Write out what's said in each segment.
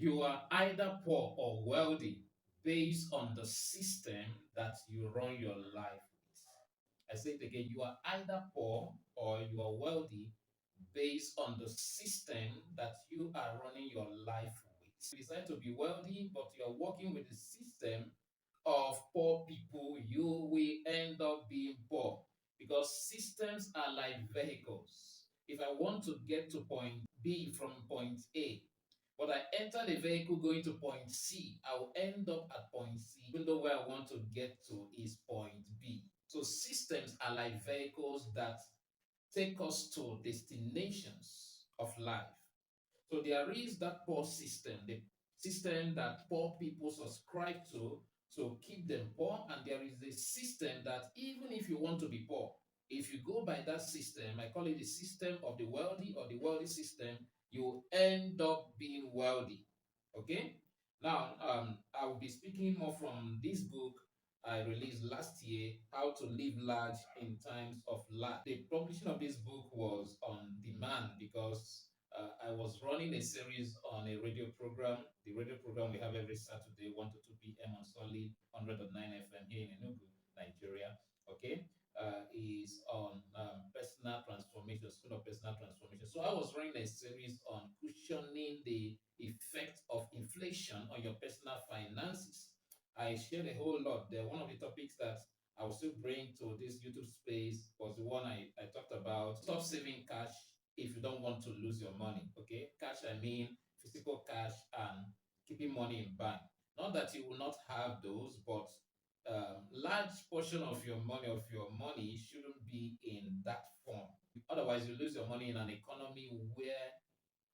You are either poor or wealthy based on the system that you run your life with. I say it again, you are either poor or you are wealthy based on the system that you are running your life with. You decide to be wealthy, but you're working with the system of poor people, you will end up being poor because systems are like vehicles. If I want to get to point B from point A, but I enter the vehicle going to point C, I will end up at point C, even though where I want to get to is point B. So systems are like vehicles that take us to destinations of life. So there is that poor system, the system that poor people subscribe to keep them poor, and there is a system that even if you want to be poor, if you go by that system, I call it the system of the wealthy or the wealthy system, you end up being wealthy. Okay? Now, I will be speaking more from this book I released last year, How to Live Large in Times of Lack. The publishing of this book was on demand because I was running a series on a radio program. The radio program we have every Saturday, 1 to 2 p.m. on Solid 100.9 FM here in Enugu, Nigeria. Okay, is on personal transformation, School of Personal Transformation. So I was running a series on cushioning the effect of inflation on your personal finances. I shared a whole lot there. One of the topics that I will still bring to this YouTube space was the one I talked about. Stop saving cash if you don't want to lose your money. Okay, cash, I mean physical cash and keeping money in bank. Not that you will not have those, but large portion of your money shouldn't be in that form. Otherwise, you lose your money in an economy where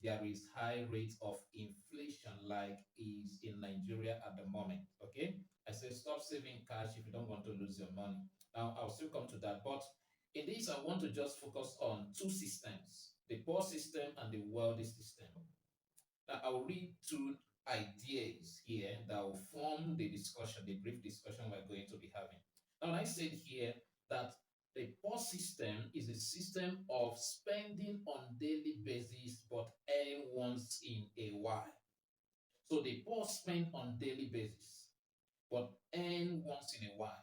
there is high rates of inflation like is in Nigeria at the moment. Okay, I say stop saving cash if you don't want to lose your money. Now I'll still come to that, but in this I want to just focus on two systems: the poor system and the wealthy system. Now I'll read two ideas here that will form the discussion, the brief discussion we're going to be having. Now I said here that the poor system is a system of spending on daily basis but earn once in a while. So the poor spend on daily basis but earn once in a while.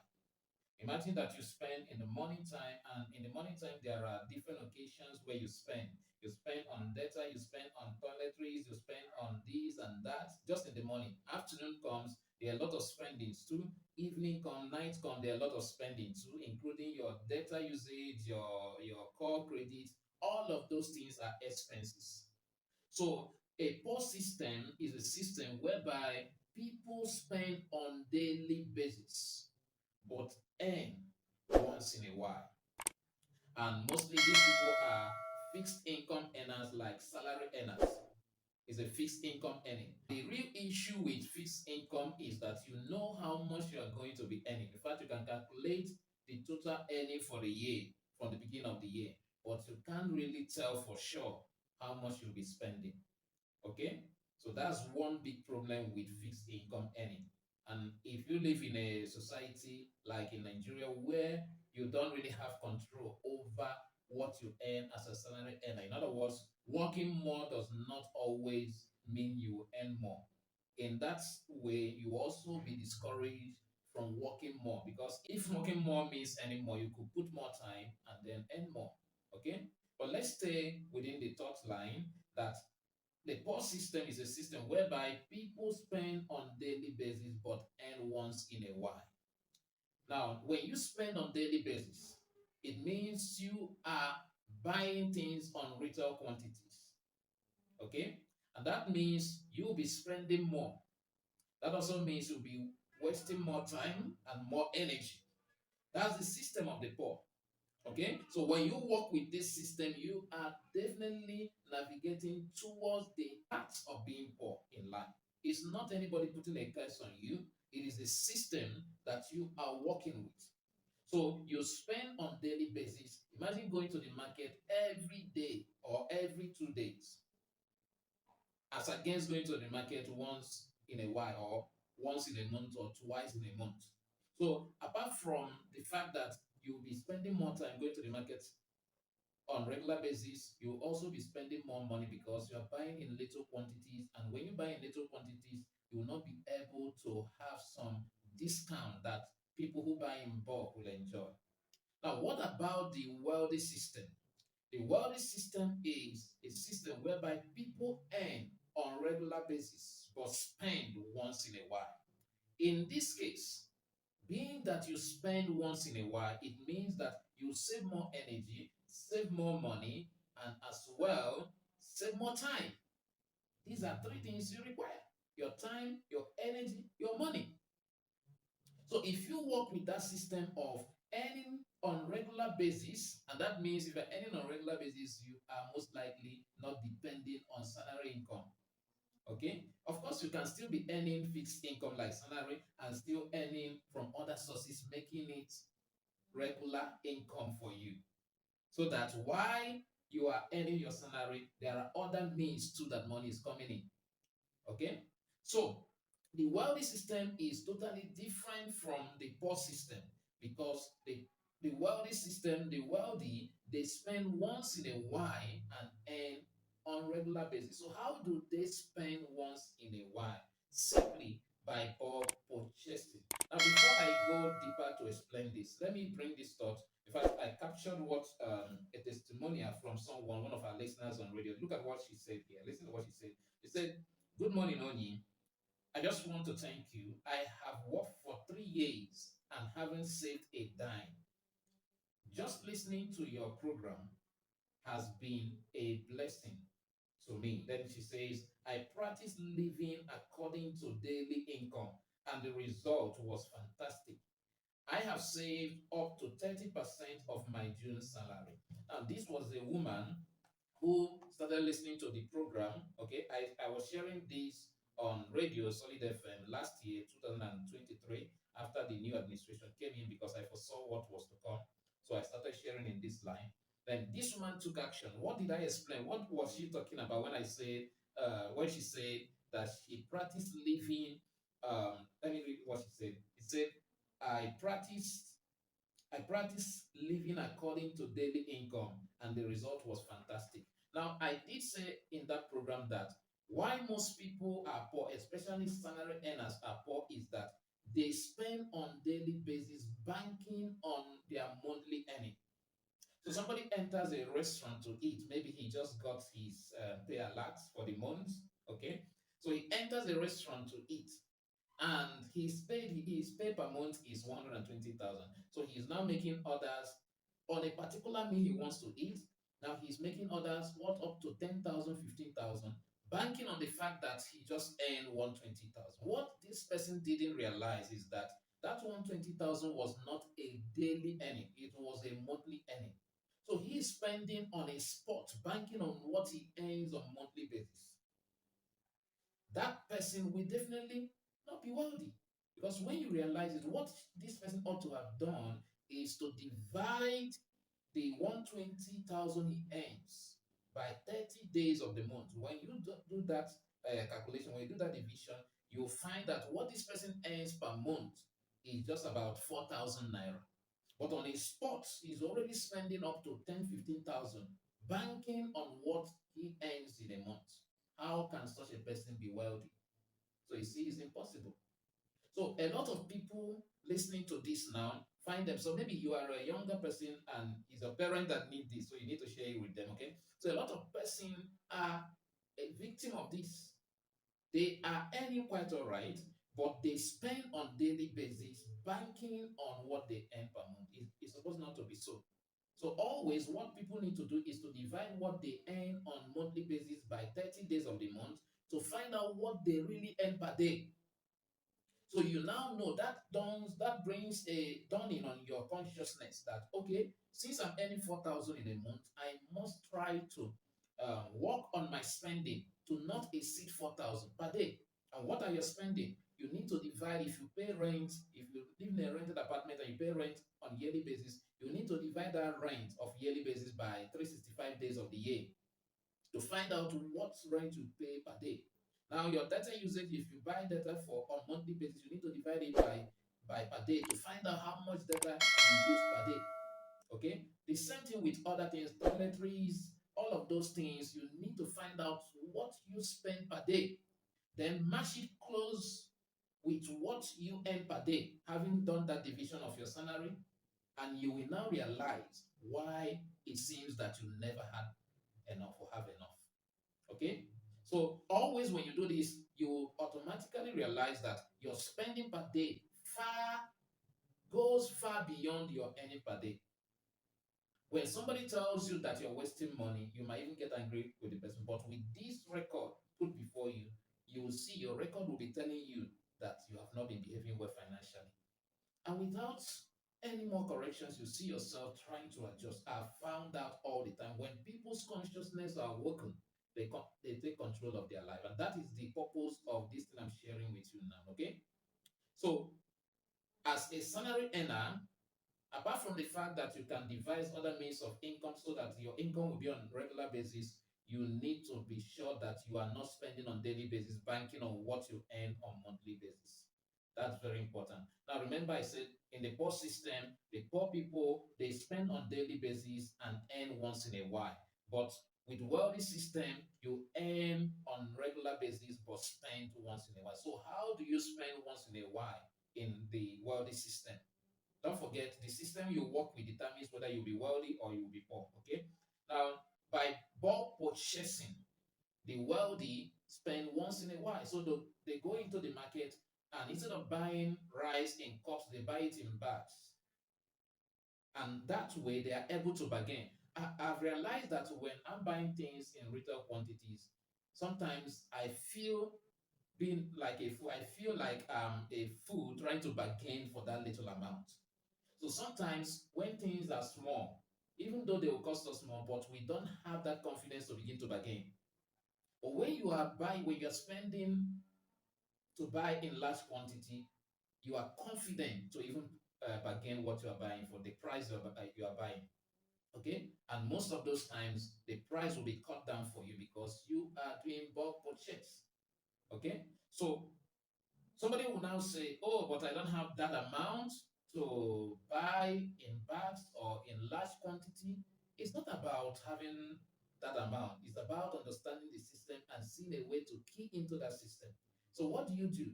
Imagine that you spend in the morning time, and in the morning time, there are different occasions where you spend. You spend on data, you spend on toiletries, you spend on this and that, just in the morning. Afternoon comes, there are a lot of spendings too. Evening come, night come, there are a lot of spending too, including your data usage, your core credit. All of those things are expenses. So a poor system is a system whereby people spend on daily basis but earn once in a while. And mostly these people are fixed income earners like salary earners. Is a fixed income earning. The real issue with fixed income is that you know how much you are going to be earning. In fact, you can calculate the total earning for the year from the beginning of the year, but you can't really tell for sure how much you'll be spending. Okay, so that's one big problem with fixed income earning. And if you live in a society like in Nigeria where you don't really have control over what you earn as a salary earner, in other words, working more does not always mean you earn more. In that way, you also be discouraged from working more, because if working more means earning more, you could put more time and then earn more. Okay, but let's stay within the thought line that the poor system is a system whereby people spend on daily basis but earn once in a while. Now, when you spend on daily basis, it means you are buying things on retail quantities. Okay? And that means you'll be spending more. That also means you'll be wasting more time and more energy. That's the system of the poor. Okay, so when you work with this system, you are definitely navigating towards the path of being poor in life. It's not anybody putting a curse on you, it is a system that you are working with. So you spend on daily basis. Imagine going to the market every day or every 2 days, as against going to the market once in a while or once in a month or twice in a month. So apart from the fact that you'll be spending more time going to the market on regular basis, you also be spending more money because you are buying in little quantities. And when you buy in little quantities, you will not be able to have some discount that people who buy in bulk will enjoy. Now, what about the wealthy system? The wealthy system is a system whereby people earn on regular basis but spend once in a while. In this case, being that you spend once in a while, it means that you save more energy, save more money, and as well save more time. These are three things you require: your time, your energy, your money. So if you work with that system of earning on regular basis, and that means if you're earning on regular basis, you are most likely not depending on salary income. Okay, of course you can still be earning fixed income like salary and still earning from other sources, making it regular income for you, so that while you are earning your salary, there are other means too that money is coming in. Okay, so the wealthy system is totally different from the poor system, because the wealthy system, the wealthy, they spend once in a while and earn on regular basis. So how do they spend once in a while? Simply by bulk purchasing. Now, before I go deeper to explain this, let me bring this thought. In fact, I captured what a testimonial from someone, one of our listeners on radio. Look at what she said here. Listen to what she said. She said, "Good morning, Oni. I just want to thank you. I have worked for 3 years and haven't saved a dime. Just listening to your program has been a blessing to me." Then she says, "I practice living according to daily income, and the result was fantastic. I have saved up to 30% of my June salary." Now, this was a woman who started listening to the program. Okay, I was sharing this on radio Solid FM last year, 2023, after the new administration came in, because I foresaw what was to come. So I started sharing in this line. Then this woman took action. What did I explain? What was she talking about when I said, when she said that she practiced living? Let me read what she said. It said, I practiced I practice living according to daily income, and the result was fantastic. Now, I did say in that program that why most people are poor, especially salary earners are poor, is that they spend on daily basis banking on their monthly earning. So somebody enters a restaurant to eat. Maybe he just got his pay alert for the month. Okay, so he enters a restaurant to eat, and his pay per month is 120,000. So he's now making orders on a particular meal he wants to eat. Now he's making orders what up to 10,000, 15,000, banking on the fact that he just earned 120,000. What this person didn't realize is that that 120,000 was not a daily earning, it was a monthly earning. So he is spending on a spot, banking on what he earns on monthly basis. That person will definitely not be wealthy. Because when you realize it, what this person ought to have done is to divide the 120,000 he earns by 30 days of the month. When you do that calculation, when you do that division, you'll find that what this person earns per month is just about 4,000 naira. But on his spot, he's already spending up to 10, 15,000, banking on what he earns in a month. How can such a person be wealthy? So you see, it's impossible. So a lot of people listening to this now find them. So maybe you are a younger person and it's a parent that need this, so you need to share it with them. Okay. So a lot of person are a victim of this. They are earning quite all right, but they spend on daily basis banking on what they earn per month. It's supposed not to be so. So always what people need to do is to divide what they earn on monthly basis by 30 days of the month to find out what they really earn per day. So you now know that brings a dawning on your consciousness that okay, since I'm earning 4,000 in a month, I must try to work on my spending to not exceed 4,000 per day. And what are your spending? You need to divide. If you pay rent, if you live in a rented apartment and you pay rent on yearly basis, you need to divide that rent of yearly basis by 365 days of the year to find out what rent you pay per day. Now, your data usage, if you buy data for on monthly basis, you need to divide it by per day to find out how much data you use per day. Okay? The same thing with other things, toiletries, all of those things. You need to find out what you spend per day. Then match it close with what you earn per day, having done that division of your salary, and you will now realize why it seems that you never had enough or have enough. Okay? So always when you do this, you automatically realize that your spending per day goes far beyond your earning per day. When somebody tells you that you're wasting money, you might even get angry with the person. But with this record put before you, you will see your record will be telling you that you have not been behaving well financially. And without any more corrections, you see yourself trying to adjust. I've found out all the time when people's consciousness are awoken, they take control of their life. And that is the purpose of this thing I'm sharing with you now. Okay. So, as a salary earner, apart from the fact that you can devise other means of income so that your income will be on a regular basis, you need to be sure that you are not spending on daily basis, banking on what you earn on monthly basis. That's very important. Now, remember, I said in the poor system, the poor people they spend on daily basis and earn once in a while. But with wealthy system, you earn on regular basis but spend once in a while. So, how do you spend once in a while in the wealthy system? Don't forget, the system you work with determines whether you'll be wealthy or you'll be poor. Okay. Now, by bulk purchasing, the wealthy spend once in a while. So they go into the market and instead of buying rice in cups, they buy it in bags. And that way they are able to bargain. I've realized that when I'm buying things in retail quantities, sometimes I feel being like a fool. I feel like a fool trying to bargain for that little amount. So sometimes when things are small, even though they will cost us more, but we don't have that confidence to begin to bargain. But when you are buying, when you are spending to buy in large quantity, you are confident to even bargain what you are buying for the price you are buying. Okay, and most of those times the price will be cut down for you because you are doing bulk purchase. Okay, so somebody will now say, oh, but I don't have that amount to buy in bags or in large quantity. It's not about having that amount. It's about understanding the system and seeing a way to key into that system. So what do you do?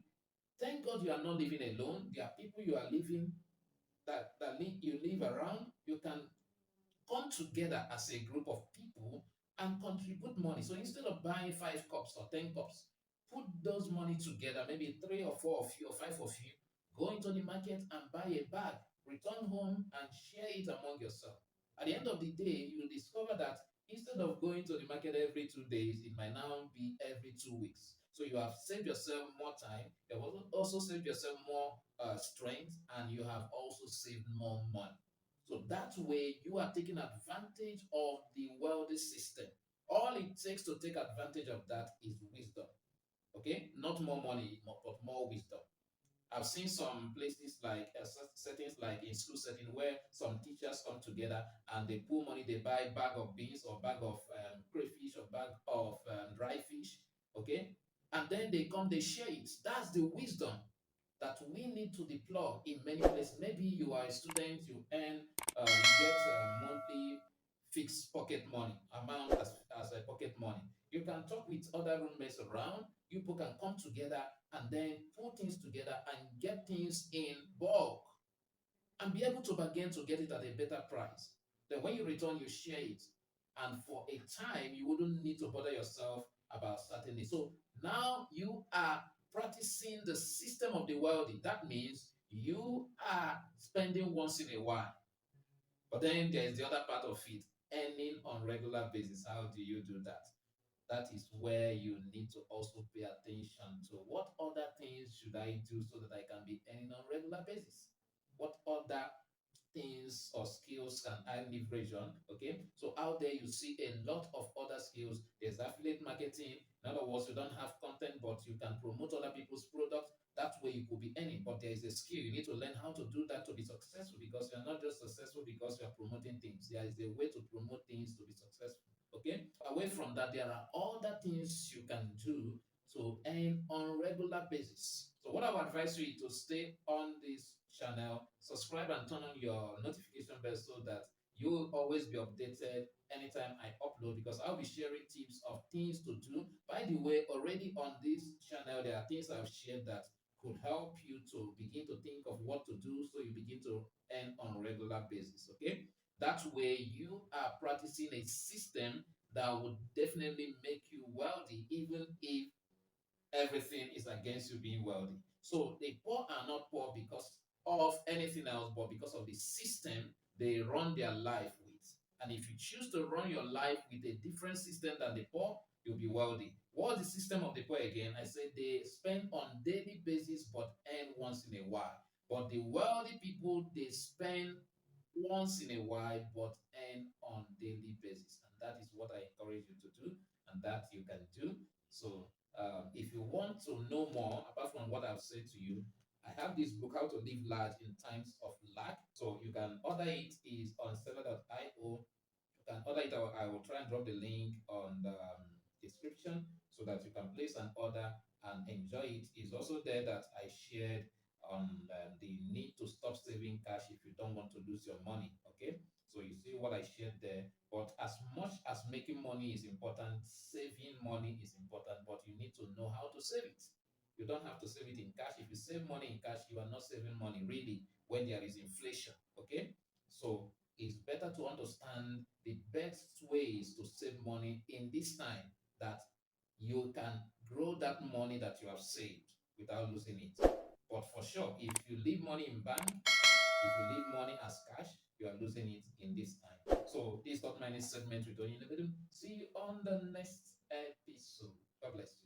Thank God you are not living alone. There are people you are living you live around. You can come together as a group of people and contribute money. So instead of buying 5 cups or 10 cups, put those money together, maybe three or four of you or five of you, go into the market and buy a bag, return home and share it among yourself. At the end of the day, you will discover that instead of going to the market every 2 days, it might now be every 2 weeks. So you have saved yourself more time, you have also saved yourself more strength, and you have also saved more money. So that way, you are taking advantage of the wealthy system. All it takes to take advantage of that is wisdom. Okay, not more money, but more wisdom. I've seen some places like settings like in school setting where some teachers come together and they pull money, they buy bag of beans or bag of crayfish or bag of dry fish, okay? And then they come, they share it. That's the wisdom that we need to deploy in many places. Maybe you are a student, you earn, you get monthly fixed pocket money amount as a pocket money. You can talk with other roommates around. You people can come together and then put things together and get things in bulk and be able to bargain to get it at a better price. Then when you return, you share it. And for a time, you wouldn't need to bother yourself about certain needs. So now you are practicing the system of the wealthy. That means you are spending once in a while. But then there is the other part of it, earning on regular basis. How do you do that? That is where you need to also pay attention to what other things should I do so that I can be earning on regular basis. What other things or skills can I leverage on? Okay, so out there you see a lot of other skills. There's affiliate marketing. In other words, you don't have content, but you can promote other people's products. That way you could be earning. But there is a skill. You need to learn how to do that to be successful because you're not just successful because you're promoting things. There is a way to promote things to be successful. Okay. Away from that, there are other things you can do to earn on regular basis. So what I would advise you is to stay on this channel, subscribe and turn on your notification bell so that You will always be updated anytime I upload because I'll be sharing tips of things to do. By the way, already on this channel, there are things I've shared that could help you to begin to think of what to do so you begin to earn on a regular basis. Okay. That way, you are practicing a system that would definitely make you wealthy, even if everything is against you being wealthy. So the poor are not poor because of anything else, but because of the system they run their life with. And if you choose to run your life with a different system than the poor, you'll be wealthy. What's the system of the poor again? I said they spend on daily basis but earn once in a while. But the wealthy people, they spend once in a while but earn on daily basis. And that is what I encourage you to do, and that you can do. So if you want to know more, apart from what I've said to you, I have this book, How to Live Large in Times of Lack. So you can order it, is on seller.io. You can order it. I will try and drop the link on the description so that you can place an order and enjoy it. It's also there that I shared on the need to stop saving cash if you don't want to lose your money. Okay, so you see what I shared there. But as much as making money is important, saving money is important, but you need to know how to save it. You don't have to save it in cash. If you save money in cash, you are not saving money really when there is inflation. Okay, so it's better to understand the best ways to save money in this time, that you can grow that money that you have saved without losing it. But for sure, if you leave money in bank, if you leave money as cash, you are losing it in this time. So this is not my next segment with Only Limited. See you on the next episode. God bless you.